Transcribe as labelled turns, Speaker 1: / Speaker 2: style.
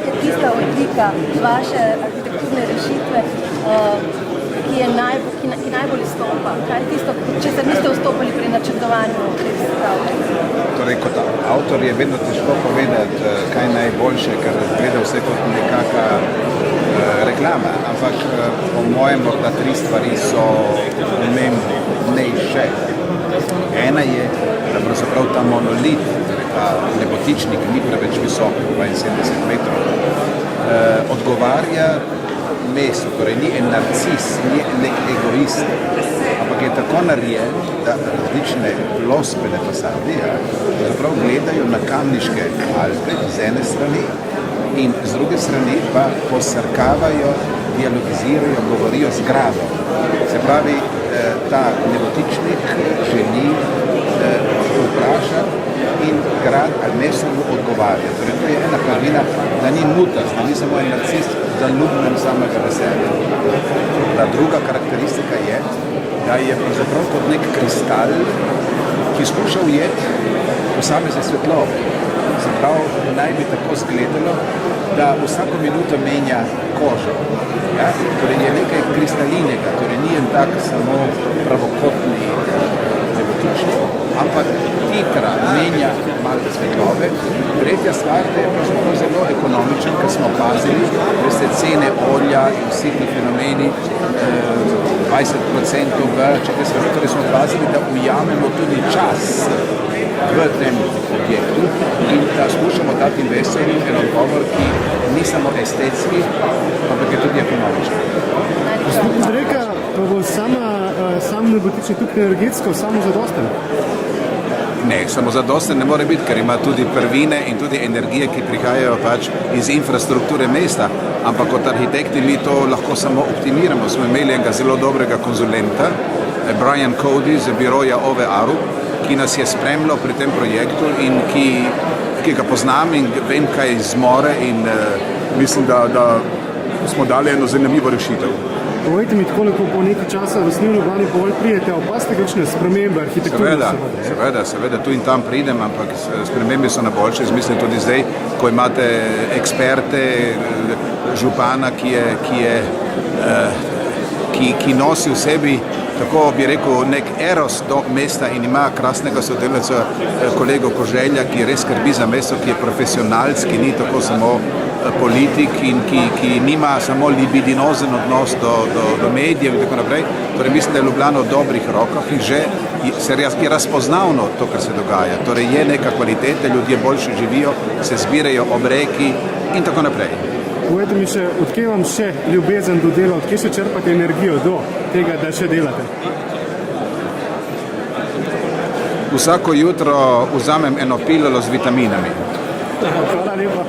Speaker 1: je tista odlika vaše arhitekturne rešitve, ki najbolj izstopa? Kaj je tisto, če se niste vstopali pri načrtovanju teh stavb?
Speaker 2: Torej, kot avtor je vedno težko povedati, kaj je najboljše, ker gleda vse kot nekaka reklama, ampak po mojem morda 3 stvari so pomembnejše. Ena je, da pravzaprav ta monolit, ta nebotičnik ni preveč visok, 72 metrov, odgovarja mestu, torej ni en narcis, ni nek egoist, ampak je tako narejen, da različne ploskvene fasade pravzaprav gledajo na Kamniške Alpe z ene strani in z druge strani pa posrkavajo, dialogizirajo, govorijo z gradom. Se pravi, ta nebotičnik želi vprašati in grad ali mesto mu odgovarja. Torej, to je ena pravina, da ni mutast, da ni samo en narcis, zaljubljen samega v sebi. Ta druga karakteristika je, da je pravzaprav kot nek kristal, ki skuša ujeti posamezne svetlobe. Se pravi, naj bi tako izgledalo, da vsako minuto menja kožo. Ja? Torej je nekaj kristalinega, torej ni en tak samo pravokotni nebotičnik, ampak hitra menja malce svetlobe. Tretja stvar, da je pravzaprav zelo ekonomičen, ker smo pazili, da se cene olja in vsi ti fenomeni 20% več, torej smo pazili, da ujamemo tudi čas v tem objektu in da skušamo dati investorju en odgovor, ki ni samo estetski, ampak je tudi ekonomičen.
Speaker 3: Reka, pa bo sam nebotičnik tukaj energetsko samozadosten?
Speaker 2: Ne, samozadosten ne more biti, ker ima tudi prvine in tudi energije, ki prihajajo pač iz infrastrukture mesta, ampak kot arhitekti mi to lahko samo optimiramo. Smo imeli enega zelo dobrega konzulenta, Brian Cody z biroja OVE Arup, ki nas je spremljal pri tem projektu in ki ga poznam in vem, kaj zmore in mislim, da smo dali eno zanimivo rešitev.
Speaker 3: Povejte mi, tako po nekaj časa v Snivni Ljubljani povoli prijete, opaste kakšne spremembe arhitekture?
Speaker 2: Seveda, tu in tam pridem, ampak spremembe so na boljše. Mislim tudi zdaj, ko imate eksperte, župana, ki nosi v sebi, tako bi rekel, nek eros do mesta in ima krasnega sodelavca, kolego Koželja, ki res skrbi za mesto, ki je profesionalc, ki ni tako samo politik in ki nima samo libidinozen odnos do medijev in tako naprej. Torej mislim, da je Ljubljana v dobrih rokah in že je razpoznavno to, kar se dogaja. Torej je neka kvaliteta, ljudje boljše živijo, se zbirajo ob reki in tako naprej.
Speaker 3: Povejte mi še, odkje vam še ljubezen do dela, odkje še črpate energijo do tega, da še delate?
Speaker 2: Vsako jutro vzamem eno pilolo z vitaminami.
Speaker 3: Hvala lepa.